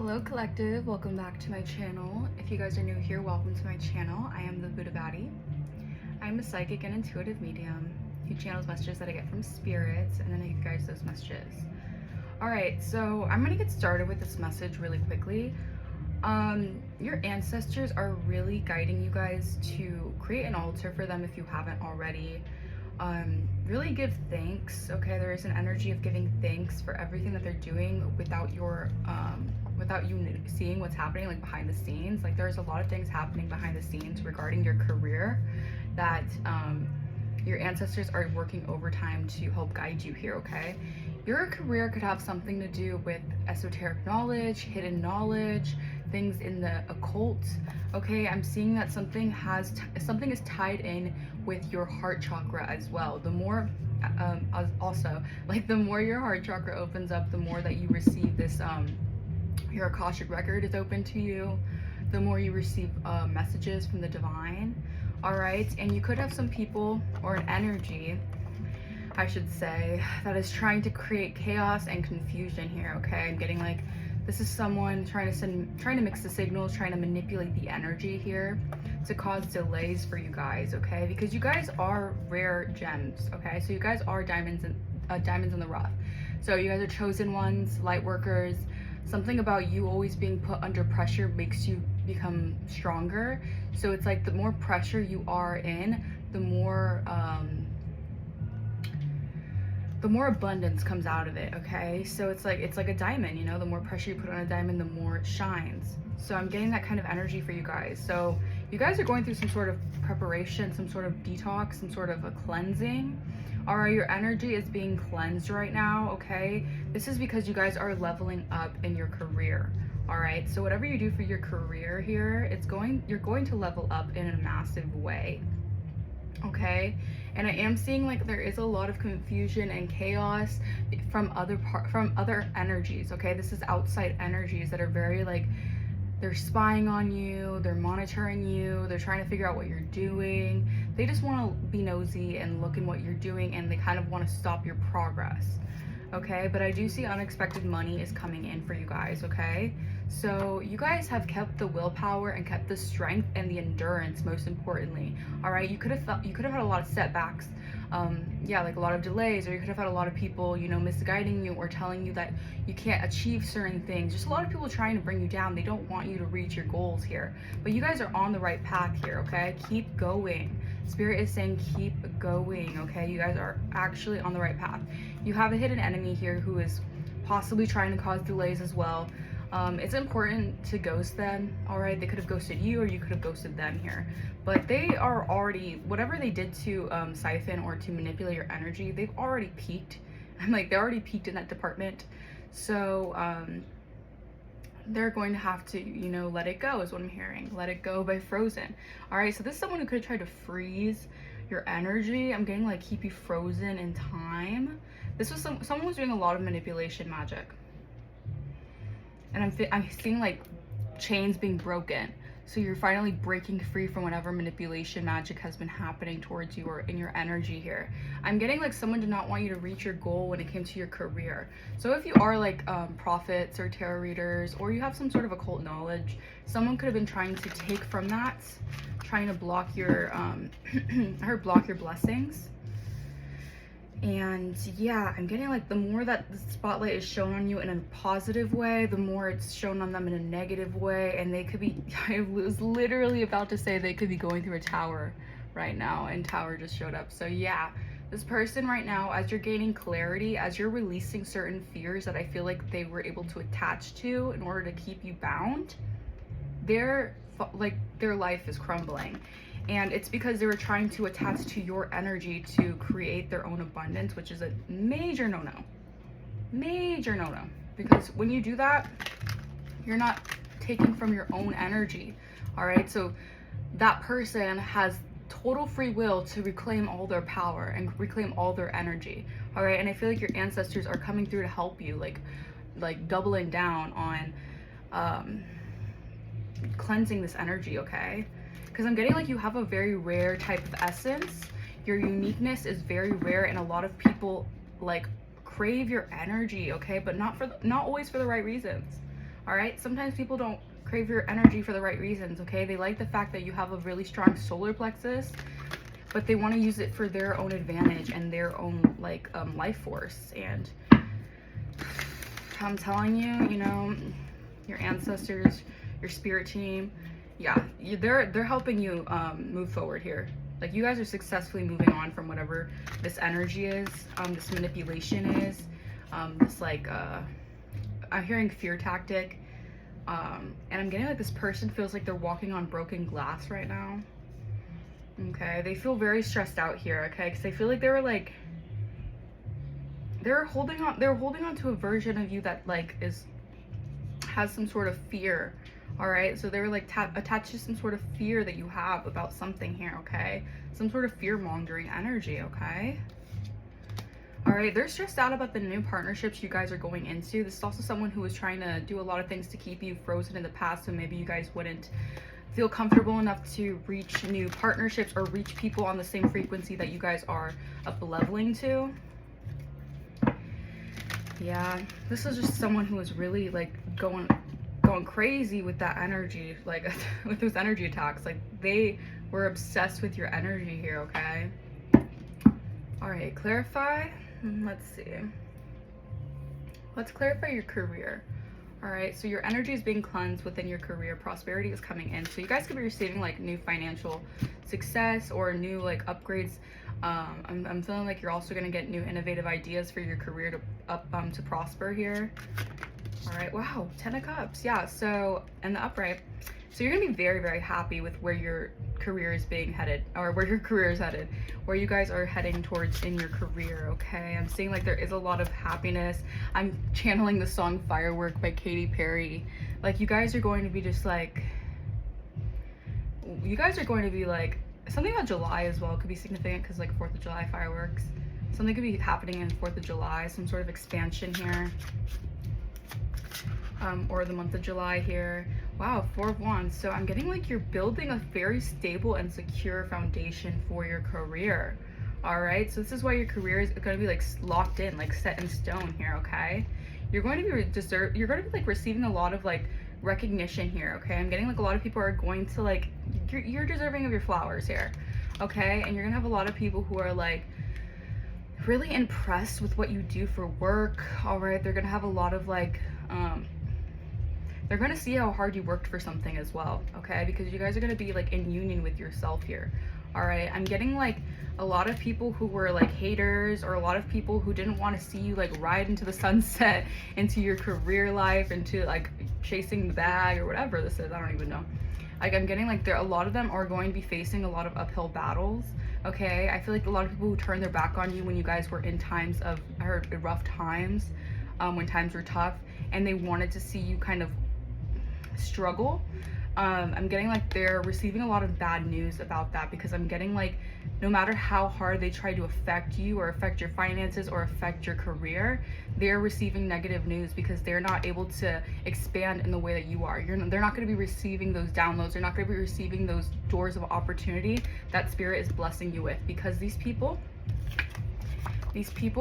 Hello collective, welcome back to my channel. If you guys are new here, welcome to my channel. I am the Buddha Baddie. I'm a psychic and intuitive medium who channels messages that I get from spirits, and then I give you guys those messages. Alright, so I'm gonna get started with this message really quickly. Your ancestors are really guiding you guys to create an altar for them if you haven't already. Really give thanks. Okay, there is an energy of giving thanks for everything that they're doing without your without you seeing what's happening like behind the scenes. Like there's a lot of things happening behind the scenes regarding your career that your ancestors are working overtime to help guide you here. Okay, your career could have something to do with esoteric knowledge, hidden knowledge, things in the occult. Okay, I'm seeing that something is tied in with your heart chakra as well. The more also, like, the more your heart chakra opens up, the more that you receive this your Akashic record is open to you, the more you receive messages from the divine. All right, and you could have some people or an energy, I should say, that is trying to create chaos and confusion here. Okay, I'm getting like this is someone trying to mix the signals, trying to manipulate the energy here to cause delays for you guys. Okay, because you guys are rare gems. Okay, so you guys are diamonds in the rough. So you guys are chosen ones, light workers. Something about you always being put under pressure makes you become stronger. So it's like the more pressure you are in, the more abundance comes out of it. Okay, so it's like a diamond, you know, the more pressure you put on a diamond, the more it shines. So I'm getting that kind of energy for you guys. So you guys are going through some sort of preparation, some sort of detox, some sort of a cleansing. All right, your energy is being cleansed right now. Okay, this is because you guys are leveling up in your career. All right, so whatever you do for your career here, you're going to level up in a massive way. Okay, and I am seeing like there is a lot of confusion and chaos from other energies. Okay, this is outside energies that are very like, they're spying on you, they're monitoring you, they're trying to figure out what you're doing. They just want to be nosy and look in what you're doing, and they kind of want to stop your progress. Okay, but I do see unexpected money is coming in for you guys. Okay, so you guys have kept the willpower and kept the strength and the endurance, most importantly. All right, you could have had a lot of setbacks, yeah, like a lot of delays, or you could have had a lot of people, you know, misguiding you or telling you that you can't achieve certain things. Just a lot of people trying to bring you down. They don't want you to reach your goals here, but you guys are on the right path here. Okay, keep going. Spirit is saying keep going. Okay, you guys are actually on the right path. You have a hidden enemy here who is possibly trying to cause delays as well. It's important to ghost them. All right, they could have ghosted you, or you could have ghosted them here, but they are already, whatever they did to siphon or to manipulate your energy, they've already peaked. I'm like, they're already peaked in that department. So they're going to have to, you know, let it go is what I'm hearing. Let it go by Frozen. All right, so this is someone who could have tried to freeze your energy. I'm getting like keep you frozen in time. This was someone was doing a lot of manipulation magic, and I'm seeing like chains being broken. So you're finally breaking free from whatever manipulation magic has been happening towards you or in your energy here. I'm getting like someone did not want you to reach your goal when it came to your career. So if you are like prophets or tarot readers, or you have some sort of occult knowledge, someone could have been trying to take from that, trying to block your block your blessings. And yeah, I'm getting like the more that the spotlight is shown on you in a positive way, the more it's shown on them in a negative way. And they could be, I was literally about to say they could be going through a tower right now, and tower just showed up. So yeah, this person right now, as you're gaining clarity, as you're releasing certain fears that I feel like they were able to attach to in order to keep you bound, their life is crumbling. And it's because they were trying to attach to your energy to create their own abundance, which is a major no-no. Major no-no. Because when you do that, you're not taking from your own energy. All right, so that person has total free will to reclaim all their power and reclaim all their energy. All right, and I feel like your ancestors are coming through to help you, like doubling down on cleansing this energy. Okay, because I'm getting like you have a very rare type of essence. Your uniqueness is very rare, and a lot of people like crave your energy. Okay, but not always for the right reasons. All right, sometimes people don't crave your energy for the right reasons. Okay, they like the fact that you have a really strong solar plexus, but they want to use it for their own advantage and their own like life force. And I'm telling you, you know, your ancestors, your spirit team, yeah, they're helping you move forward here. Like, you guys are successfully moving on from whatever this energy is, this manipulation is, this like I'm hearing fear tactic, and I'm getting like this person feels like they're walking on broken glass right now. Okay, they feel very stressed out here. Okay, because I feel like they were like they're holding on to a version of you that like has some sort of fear. All right, so they were like attached to some sort of fear that you have about something here. Okay, some sort of fear-mongering energy. Okay, all right, they're stressed out about the new partnerships you guys are going into. This is also someone who is trying to do a lot of things to keep you frozen in the past, so maybe you guys wouldn't feel comfortable enough to reach new partnerships or reach people on the same frequency that you guys are up leveling to. Yeah, this is just someone who is really like going crazy with that energy, like with those energy attacks. Like, they were obsessed with your energy here. Okay, all right, clarify. Let's see, let's clarify your career. All right, so your energy is being cleansed within your career. Prosperity is coming in, so you guys could be receiving like new financial success or new like upgrades. I'm feeling like you're also going to get new innovative ideas for your career to prosper here. All right, wow, 10 of Cups. Yeah, so, and the upright. So you're gonna be very, very happy with where your career is being headed, or where your career is headed, where you guys are heading towards in your career. Okay, I'm seeing like there is a lot of happiness. I'm channeling the song Firework by Katy Perry. Like, you guys are going to be just like, you guys are going to be like, something about July as well could be significant, because like 4th of July fireworks. Something could be happening in 4th of July, some sort of expansion here. Or the month of July here. Wow, 4 of Wands. So I'm getting like you're building a very stable and secure foundation for your career. All right, so this is why your career is going to be like locked in, like set in stone here. Okay, you're going to be you're going to be like receiving a lot of like recognition here. Okay, I'm getting like a lot of people are going to like, you're deserving of your flowers here. Okay, and you're gonna have a lot of people who are like really impressed with what you do for work. All right, they're gonna have a lot of like they're gonna see how hard you worked for something as well. Okay, because you guys are gonna be like in union with yourself here. All right, I'm getting like a lot of people who were like haters, or a lot of people who didn't want to see you like ride into the sunset, into your career life, into like chasing the bag or whatever this is. I don't even know. Like, I'm getting like a lot of them are going to be facing a lot of uphill battles. Okay, I feel like a lot of people who turned their back on you when you guys were in times of, I heard, rough times, when times were tough, and they wanted to see you kind of struggle. I'm getting like they're receiving a lot of bad news about that, because I'm getting like no matter how hard they try to affect you or affect your finances or affect your career, they're receiving negative news because they're not able to expand in the way that you are. They're not going to be receiving those downloads. They're not going to be receiving those doors of opportunity that spirit is blessing you with, because these people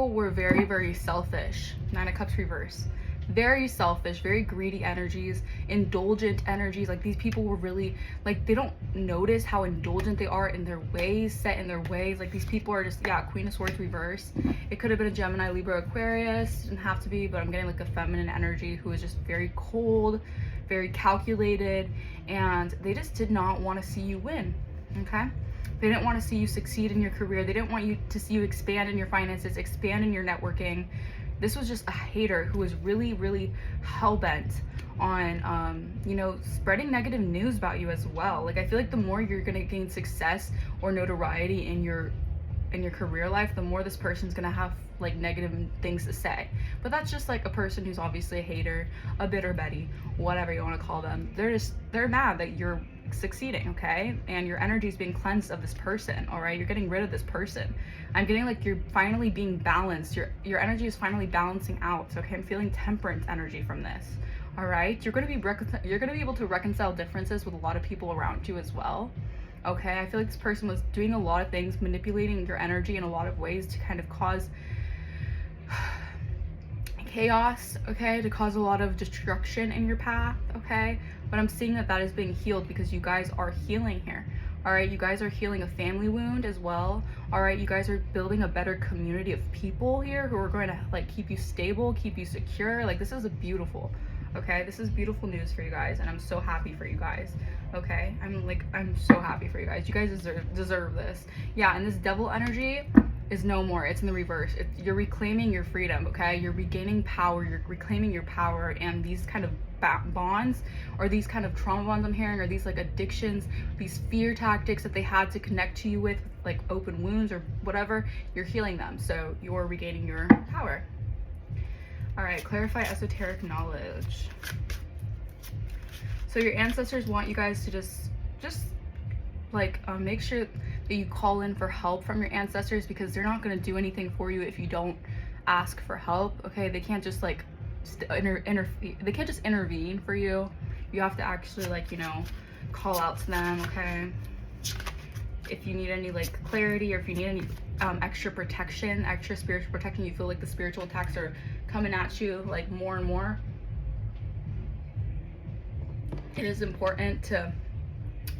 were very, very selfish. 9 of Cups reverse. Very selfish, very greedy energies, indulgent energies. Like, these people were really like, they don't notice how indulgent they are in their ways, set in their ways. Like, these people are just, yeah, Queen of Swords reverse. It could have been a Gemini, Libra, Aquarius. Didn't have to be, but I'm getting like a feminine energy who is just very cold, very calculated, and they just did not want to see you win. Okay, they didn't want to see you succeed in your career. They didn't want you to see you expand in your finances, expand in your networking. This was just a hater who was really, really hell-bent on, you know, spreading negative news about you as well. Like, I feel like the more you're going to gain success or notoriety in your career life, the more this person's going to have, like, negative things to say. But that's just, like, a person who's obviously a hater, a bitter Betty, whatever you want to call them. They're mad that you're succeeding, okay? And your energy is being cleansed of this person, all right? You're getting rid of this person. I'm getting like you're finally being balanced. Your energy is finally balancing out, okay? I'm feeling temperance energy from this, all right? You're going to be able to reconcile differences with a lot of people around you as well, okay? I feel like this person was doing a lot of things, manipulating your energy in a lot of ways to kind of cause chaos, okay, to cause a lot of destruction in your path, okay? But I'm seeing that that is being healed because you guys are healing here. All right, you guys are healing a family wound as well. All right, you guys are building a better community of people here who are going to like keep you stable, keep you secure. Like, this is a beautiful, okay? This is beautiful news for you guys, and I'm so happy for you guys, okay? I'm so happy for you guys. You guys deserve this. Yeah, and this devil energy is no more. It's in the reverse. You're reclaiming your freedom, okay? You're regaining power. You're reclaiming your power, and these kind of bonds, or these kind of trauma bonds I'm hearing, or these like addictions, these fear tactics that they had to connect to you with, like open wounds or whatever, you're healing them. So you're regaining your power. All right, clarify esoteric knowledge. So your ancestors want you guys to just like make sure that you call in for help from your ancestors, because they're not going to do anything for you if you don't ask for help, okay? They can't just like they can't just intervene for you. You have to actually, like, you know, call out to them, okay? If you need any like clarity, or if you need any extra protection, extra spiritual protection, you feel like the spiritual attacks are coming at you like more and more, it is important to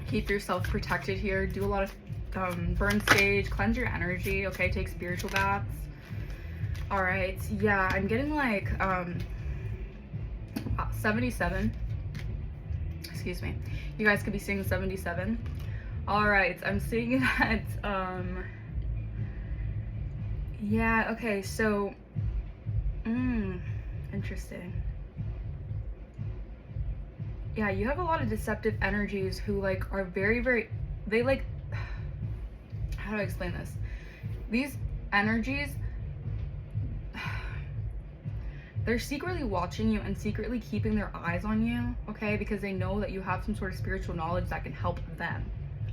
keep yourself protected here. Do a lot of burn sage, cleanse your energy, okay? Take spiritual baths. All right, yeah, I'm getting like 77. Excuse me. You guys could be seeing 77. All right, I'm seeing that. Yeah, okay, so interesting. Yeah, you have a lot of deceptive energies who like are very, they like, how do I explain this? These energies, they're secretly watching you and secretly keeping their eyes on you, okay? Because they know that you have some sort of spiritual knowledge that can help them,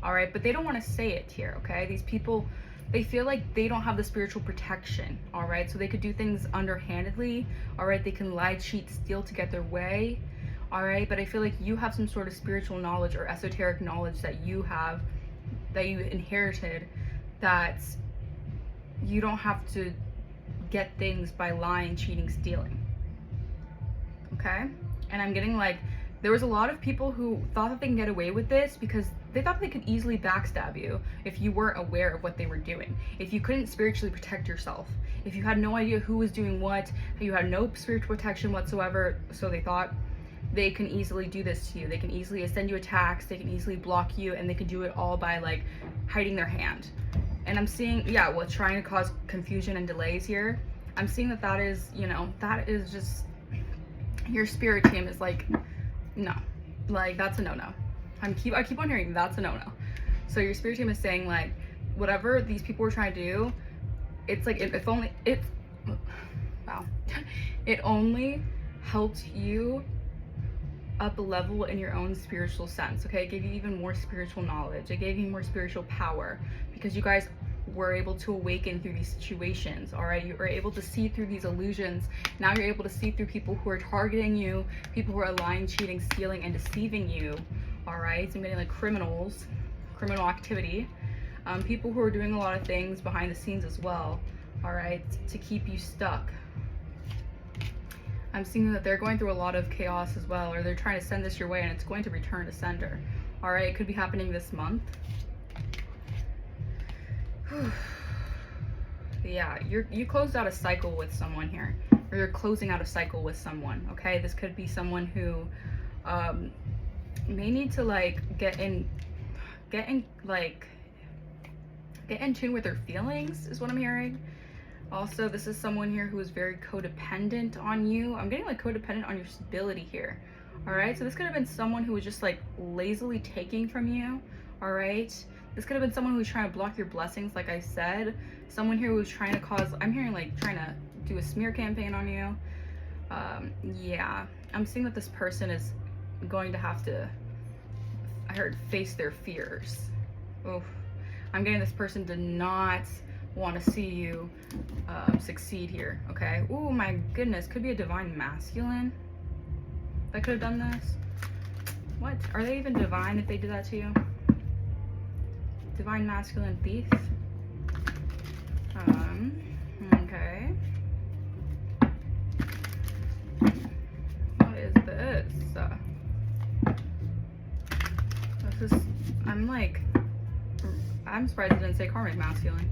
all right? But they don't want to say it here, okay? These people, they feel like they don't have the spiritual protection, all right? So they could do things underhandedly, all right? They can lie, cheat, steal to get their way, all right? But I feel like you have some sort of spiritual knowledge or esoteric knowledge that you have, that you inherited, that you don't have to get things by lying, cheating, stealing, okay? And I'm getting like, there was a lot of people who thought that they can get away with this because they thought they could easily backstab you if you weren't aware of what they were doing. If you couldn't spiritually protect yourself, if you had no idea who was doing what, you had no spiritual protection whatsoever, so they thought they can easily do this to you. They can easily send you attacks, they can easily block you, and they can do it all by like hiding their hand. And I'm seeing, yeah, well, trying to cause confusion and delays here. I'm seeing that that is, you know, that is just, your spirit team is like, no, like that's a no-no. I keep on hearing that's a no-no. So your spirit team is saying like, whatever these people were trying to do, it's like, if only, wow, it only helped you up a level in your own spiritual sense, okay? It gave you even more spiritual knowledge. It gave you more spiritual power because you guys were able to awaken through these situations, all right? You were able to see through these illusions. Now you're able to see through people who are targeting you, people who are lying, cheating, stealing, and deceiving you, all right? So I'm getting like criminal activity, people who are doing a lot of things behind the scenes as well, all right, to keep you stuck. I'm seeing that they're going through a lot of chaos as well, or they're trying to send this your way and it's going to return to sender. All right, it could be happening this month. Yeah, you closed out a cycle with someone here, or you're closing out a cycle with someone, okay? This could be someone who may need to like get in tune with their feelings, is what I'm hearing. Also, this is someone here who is very codependent on you. I'm getting like codependent on your stability here. All right, so this could have been someone who was just like lazily taking from you. All right, this could have been someone who was trying to block your blessings, like I said. Someone here who was trying to cause, I'm hearing like trying to do a smear campaign on you. Yeah, I'm seeing that this person is going to have to, I heard, face their fears. Oof. I'm getting this person did not want to see you succeed here, okay? Oh my goodness, could be a divine masculine that could have done this. What? Are they even divine if they did that to you? Divine masculine thief. Okay. This is, I'm surprised it didn't say karmic masculine.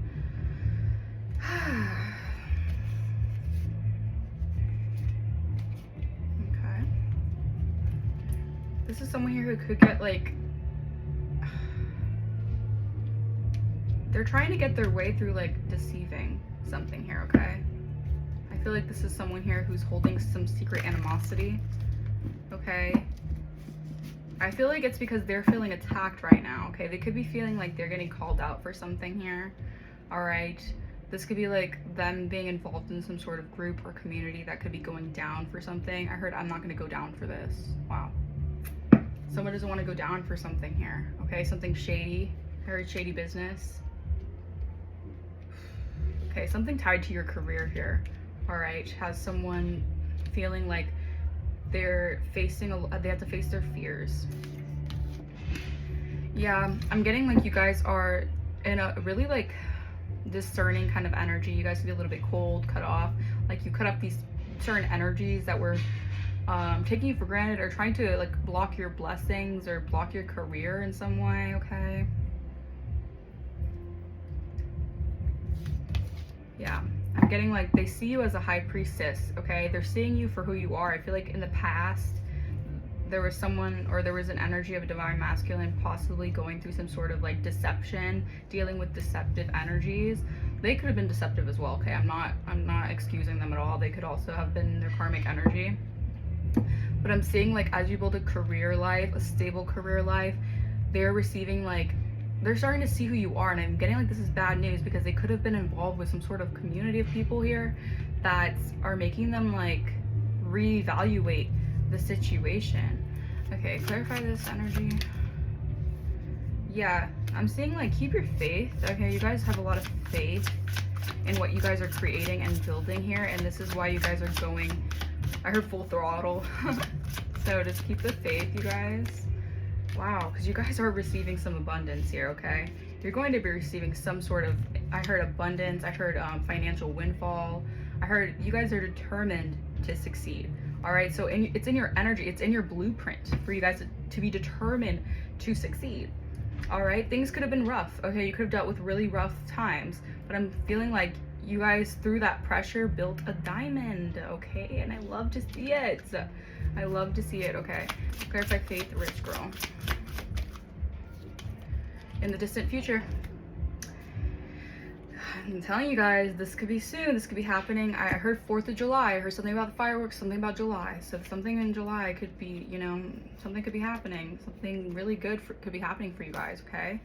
Okay. This is someone here who could get like, they're trying to get their way through like deceiving something here, okay? I feel like this is someone here who's holding some secret animosity, okay? I feel like it's because they're feeling attacked right now, okay? They could be feeling like they're getting called out for something here, all right? This could be like them being involved in some sort of group or community that could be going down for something. I heard I'm not gonna go down for this. Wow. Someone doesn't want to go down for something here, okay? Something shady. I heard shady business. Okay, something tied to your career here, all right? Has someone feeling like they're facing, they have to face their fears. Yeah, I'm getting like you guys are in a really like discerning kind of energy. You guys can be a little bit cold, cut off. Like you cut off these certain energies that were taking you for granted or trying to like block your blessings or block your career in some way, okay? Yeah, I'm getting like they see you as a high priestess, okay? They're seeing you for who you are. I feel like in the past, there was someone or there was an energy of a divine masculine possibly going through some sort of like deception, dealing with deceptive energies. They could have been deceptive as well, okay? I'm not excusing them at all. They could also have been their karmic energy. But I'm seeing like as you build a career life, a stable career life, they're receiving like, they're starting to see who you are, and I'm getting like this is bad news because they could have been involved with some sort of community of people here that are making them like reevaluate the situation. Okay, clarify this energy. Yeah, I'm seeing like keep your faith. Okay, you guys have a lot of faith in what you guys are creating and building here, and this is why you guys are going, I heard full throttle. So just keep the faith, you guys. Wow, because you guys are receiving some abundance here, okay? You're going to be receiving some sort of, I heard abundance, I heard financial windfall. I heard you guys are determined to succeed, all right? So it's in your energy, it's in your blueprint for you guys to be determined to succeed, all right? Things could have been rough, okay? You could have dealt with really rough times, but I'm feeling like you guys, through that pressure, built a diamond, okay? And I love to see it. I love to see it, okay? Clarify faith, rich girl. In the distant future. I'm telling you guys, this could be soon. This could be happening. I heard 4th of July. I heard something about the fireworks, something about July. So something in July could be, you know, something could be happening. Something really good could be happening for you guys, okay?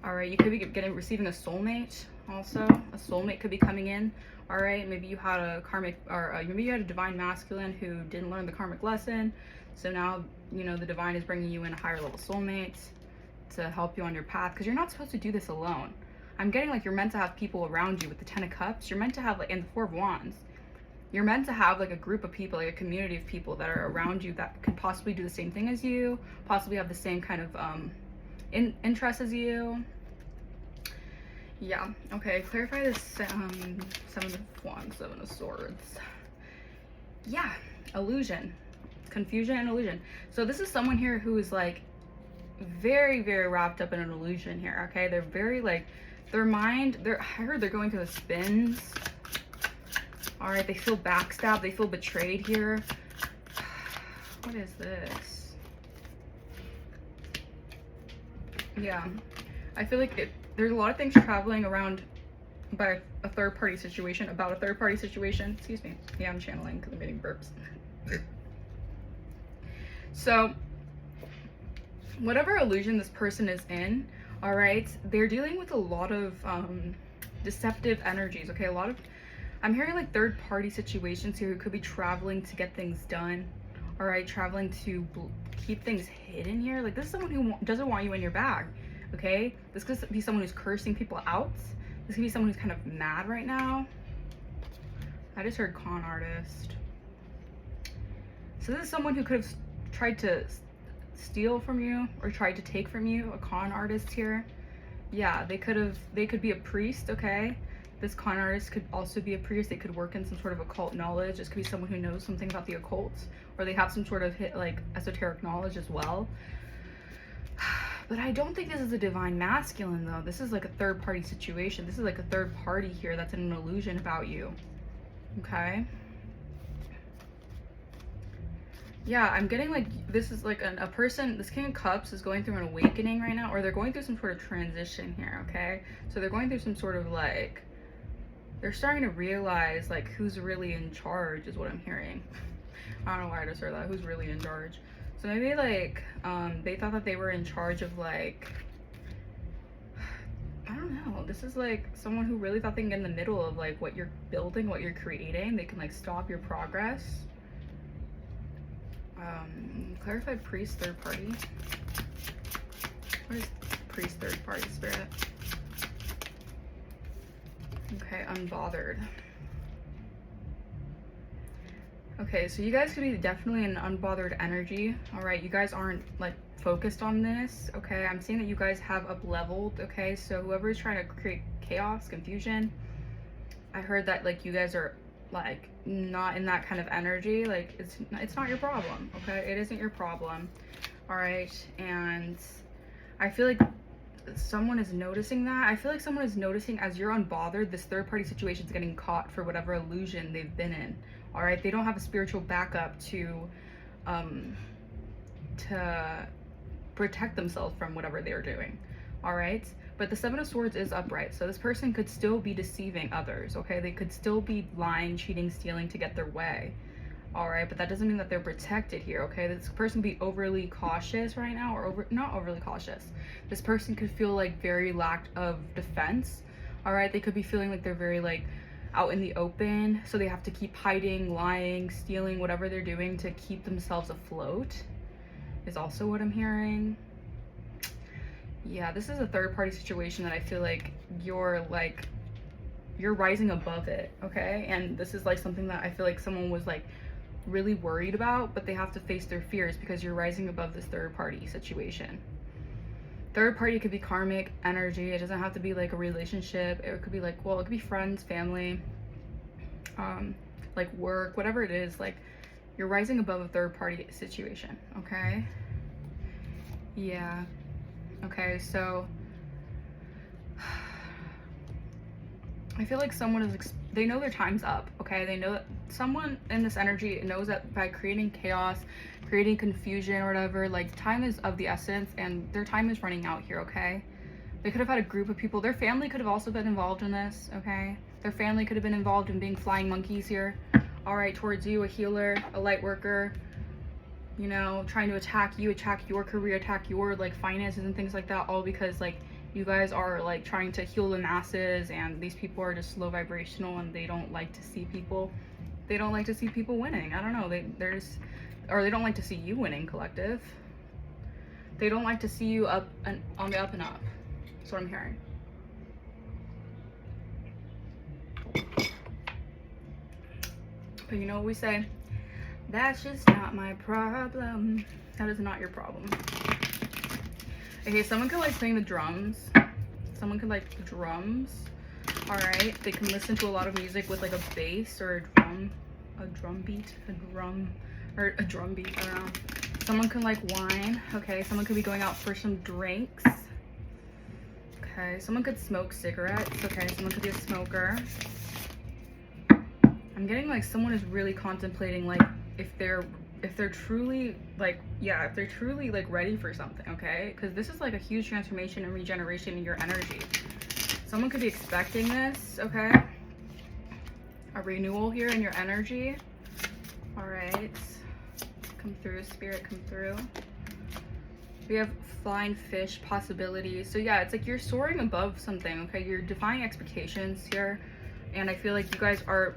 All right, you could be receiving a soulmate also. A soulmate could be coming in. All right, maybe you had a karmic, or maybe you had a divine masculine who didn't learn the karmic lesson. So now, you know, the divine is bringing you in a higher level soulmate to help you on your path, because you're not supposed to do this alone. I'm getting like you're meant to have people around you with the 10 of Cups. You're meant to have like, and the 4 of Wands. You're meant to have like a group of people, like a community of people that are around you that could possibly do the same thing as you, possibly have the same kind of interest as you. Yeah, okay, clarify this 7 of Wands, 7 of Swords. Yeah, illusion, confusion and illusion. So this is someone here who is like very, very wrapped up in an illusion here, okay? They're very like, their mind, I heard they're going through the spins. All right, they feel backstabbed, they feel betrayed here. What is this? Yeah, I feel like there's a lot of things traveling around by a third-party situation, about a third-party situation. Excuse me. Yeah, I'm channeling because I'm getting burps. So, whatever illusion this person is in, all right, they're dealing with a lot of deceptive energies, okay? I'm hearing like third-party situations here who could be traveling to get things done, all right? Traveling to keep things hidden here. Like, this is someone who doesn't want you in your bag. Okay, this could be someone who's cursing people out. This could be someone who's kind of mad right now. I just heard con artist. So this is someone who could have tried to steal from you or tried to take from you, a con artist here. Yeah, they could be a priest, okay? This con artist could also be a priest. They could work in some sort of occult knowledge. This could be someone who knows something about the occult, or they have some sort of like esoteric knowledge as well. But I don't think this is a divine masculine though. This is like a third party situation. This is like a third party here that's in an illusion about you. Okay. Yeah, I'm getting like this is like a person, this King of Cups is going through an awakening right now, or they're going through some sort of transition here, okay? So they're going through some sort of like, they're starting to realize like who's really in charge is what I'm hearing. I don't know why I just heard that, who's really in charge. So maybe like they thought that they were in charge of like, I don't know, this is like someone who really thought they can get in the middle of like what you're building, what you're creating. They can like stop your progress. Clarify priest third party. What is priest third party, spirit? Okay, unbothered. Okay, so you guys could be definitely in an unbothered energy. All right, you guys aren't like focused on this. Okay, I'm seeing that you guys have up leveled. Okay, so whoever is trying to create chaos, confusion, I heard that like you guys are like not in that kind of energy. Like it's not your problem. Okay, it isn't your problem. All right, and I feel like someone is noticing that. I feel like someone is noticing as you're unbothered, this third party situation is getting caught for whatever illusion they've been in. All right, they don't have a spiritual backup to protect themselves from whatever they're doing. All right, but the Seven of Swords is upright, so this person could still be deceiving others. Okay, they could still be lying, cheating, stealing to get their way. All right, but that doesn't mean that they're protected here. Okay, this person be overly cautious right now, or not overly cautious. This person could feel like very lack of defense. All right, they could be feeling like they're very like out in the open, so they have to keep hiding, lying, stealing, whatever they're doing to keep themselves afloat is also what I'm hearing. Yeah, this is a third party situation that I feel like you're rising above it. Okay, and this is like something that I feel like someone was like really worried about, but they have to face their fears because you're rising above this third party situation. Third party could be karmic energy. It doesn't have to be like a relationship. It could be like, well, it could be friends, family, like work, whatever it is. Like you're rising above a third party situation. Okay, yeah. Okay, so I feel like someone is they know their time's up. Okay, they know that someone in this energy knows that by creating chaos, creating confusion or whatever, like time is of the essence and their time is running out here. Okay, they could have had a group of people. Their family could have also been involved in this. Okay, their family could have been involved in being flying monkeys here. All right, towards you, a healer, a light worker, you know, trying to attack you, attack your career, attack your like finances and things like that, all because like you guys are like trying to heal the masses, and these people are just low vibrational and they don't like to see people winning. I don't know, or they don't like to see you winning, collective. They don't like to see you up and on the up and up. That's what I'm hearing. But you know what we say? That's just not my problem. That is not your problem. Okay, someone could like playing the drums. Someone could like the drums. All right, they can listen to a lot of music with like a bass or a drum beat. I don't know. Someone can like wine. Okay, someone could be going out for some drinks. Okay, someone could smoke cigarettes. Okay, someone could be a smoker. I'm getting like someone is really contemplating like if they're truly like, yeah, if they're truly like ready for something. Okay, because this is like a huge transformation and regeneration in your energy. Someone could be expecting this. Okay, a renewal here in your energy. All right, come through, spirit, come through. We have flying fish possibilities. So yeah, it's like you're soaring above something. Okay, you're defying expectations here, and I feel like you guys are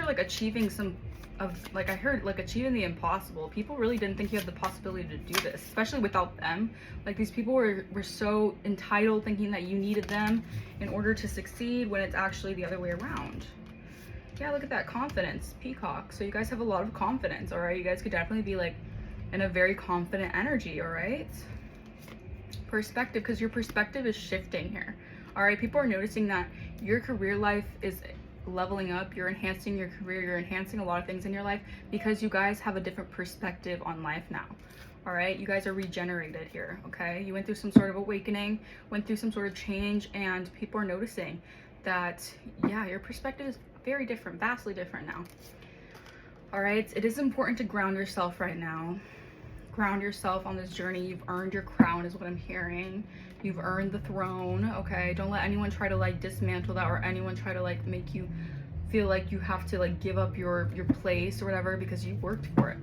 like achieving some of, like I heard, like achieving the impossible. People really didn't think you had the possibility to do this, especially without them. Like these people were so entitled, thinking that you needed them in order to succeed, when it's actually the other way around. Yeah, look at that confidence, peacock. So you guys have a lot of confidence. All right, you guys could definitely be like in a very confident energy. All right, perspective, because your perspective is shifting here. All right, people are noticing that your career life is leveling up. You're enhancing your career, you're enhancing a lot of things in your life because you guys have a different perspective on life now. All right, you guys are regenerated here, okay? You went through some sort of awakening, went through some sort of change, and people are noticing that, yeah, your perspective is very different, vastly different now. All right, it is important to ground yourself right now. Ground yourself on this journey. You've earned your crown is what I'm hearing. You've earned the throne, okay? Don't let anyone try to like dismantle that, or anyone try to like make you feel like you have to like give up your place or whatever, because you worked for it.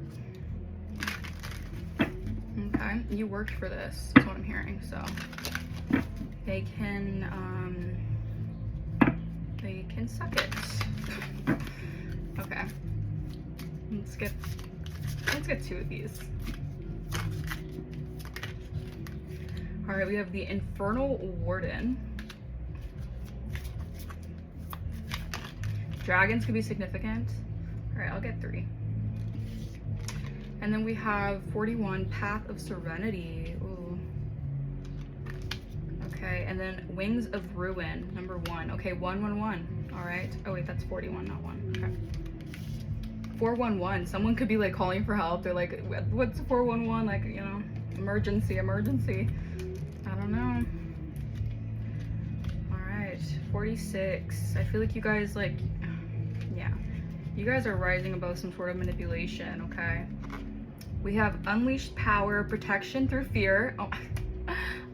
Okay, you worked for this, is what I'm hearing. So they can suck it. Okay, let's get 2 of these. All right, we have the Infernal Warden. Dragons could be significant. All right, I'll get 3. And then we have 41, Path of Serenity. Ooh. Okay, and then Wings of Ruin, number 1. Okay, 111. All right. Oh wait, that's 41, not 1. Okay. 411. Someone could be like calling for help. They're like, what's 411? Like, you know, emergency. I don't know. All right, 46. I feel like you guys like, yeah, you guys are rising above some sort of manipulation, okay? We have unleashed power, protection through fear. Oh,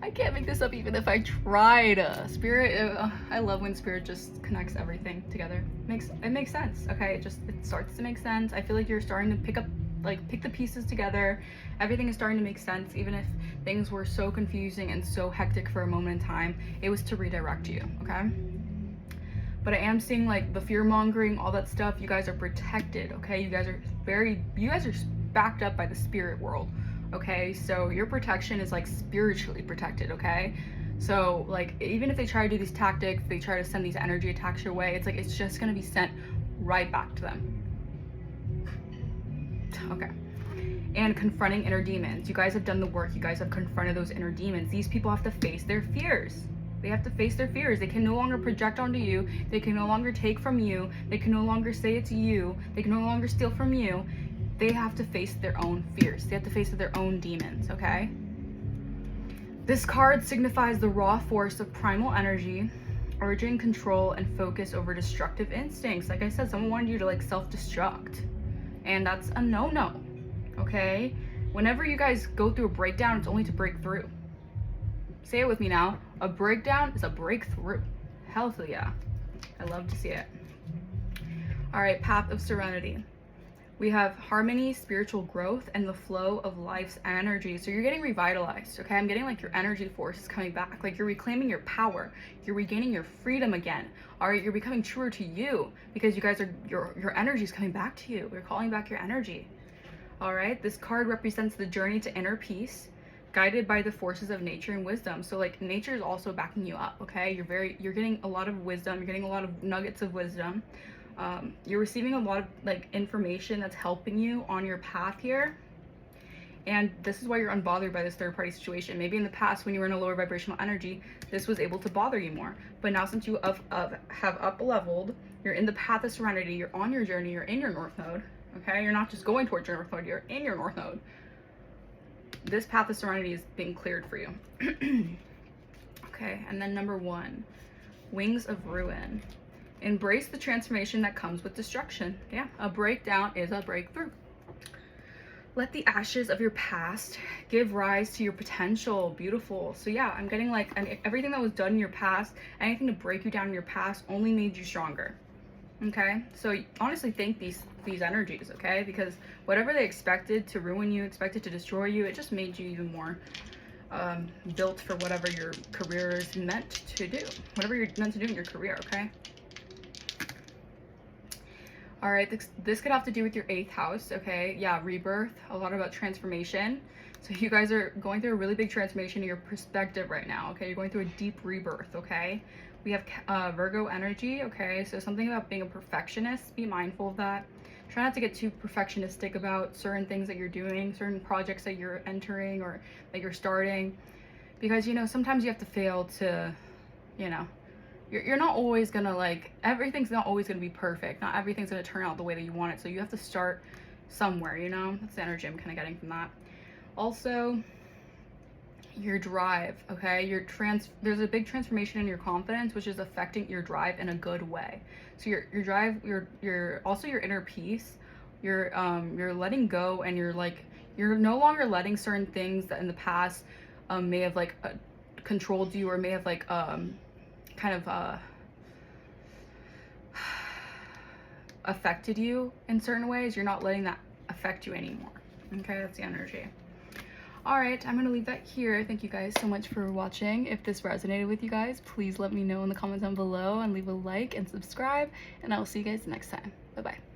I can't make this up even if I tried. Spirit, I love when spirit just connects everything together. It makes sense, okay? It starts to make sense. I feel like you're starting to pick the pieces together. Everything is starting to make sense, even if things were so confusing and so hectic for a moment in time. It was to redirect you, okay? But I am seeing like the fear mongering, all that stuff. You guys are protected, okay? You guys are backed up by the spirit world, okay? So your protection is like spiritually protected, okay? So like, even if they try to do these tactics, they try to send these energy attacks your way, it's like, it's just gonna be sent right back to them. Okay. And confronting inner demons. You guys have done the work. You guys have confronted those inner demons. These people have to face their fears. They have to face their fears. They can no longer project onto you. They can no longer take from you. They can no longer say it's you. They can no longer steal from you. They have to face their own fears. They have to face their own demons, okay? This card signifies the raw force of primal energy, urging control and focus over destructive instincts. Like I said, someone wanted you to like self-destruct. And that's a no-no, okay? Whenever you guys go through a breakdown, it's only to break through. Say it with me now. A breakdown is a breakthrough. Hell yeah. I love to see it. All right, Path of Serenity. We have harmony, spiritual growth, and the flow of life's energy. So you're getting revitalized, okay? I'm getting like your energy force is coming back. Like you're reclaiming your power. You're regaining your freedom again. All right, you're becoming truer to you because you guys are, your energy is coming back to you. You're calling back your energy. All right, this card represents the journey to inner peace, guided by the forces of nature and wisdom. So like nature is also backing you up, okay? You're getting a lot of wisdom. You're getting a lot of nuggets of wisdom. You're receiving a lot of like information that's helping you on your path here. And this is why you're unbothered by this third party situation. Maybe in the past when you were in a lower vibrational energy, this was able to bother you more. But now since you have up leveled, you're in the path of serenity, you're on your journey, you're in your north node, okay? You're not just going towards your north node, you're in your north node. This path of serenity is being cleared for you. Okay, and then number 1, Wings of Ruin. Embrace the transformation that comes with destruction. Yeah, a breakdown is a breakthrough. Let the ashes of your past give rise to your potential. Beautiful. So yeah, I'm getting like everything that was done in your past, anything to break you down in your past only made you stronger. Okay, so honestly thank these energies, okay? Because whatever they expected to ruin you, expected to destroy you, it just made you even more built for whatever your career is meant to do. Whatever you're meant to do in your career, okay? All right, this could have to do with your 8th house, okay? Yeah, rebirth, a lot about transformation. So you guys are going through a really big transformation in your perspective right now, okay? You're going through a deep rebirth, okay? We have Virgo energy, okay? So something about being a perfectionist, be mindful of that. Try not to get too perfectionistic about certain things that you're doing, certain projects that you're entering or that you're starting. Because, you know, sometimes you have to fail to, you know, you're not always gonna like, everything's not always gonna be perfect. Not everything's gonna turn out the way that you want it. So you have to start somewhere, you know? That's the energy I'm kind of getting from that. Also, your drive, okay? There's a big transformation in your confidence, which is affecting your drive in a good way. So your drive, your also your inner peace, you're letting go, and you're no longer letting certain things that in the past may have like controlled you, or may have like kind of affected you in certain ways. You're not letting that affect you anymore. Okay, that's the energy. All right, I'm gonna leave that here. Thank you guys so much for watching. If this resonated with you guys, please let me know in the comments down below, and leave a like and subscribe, and I will see you guys next time. Bye bye.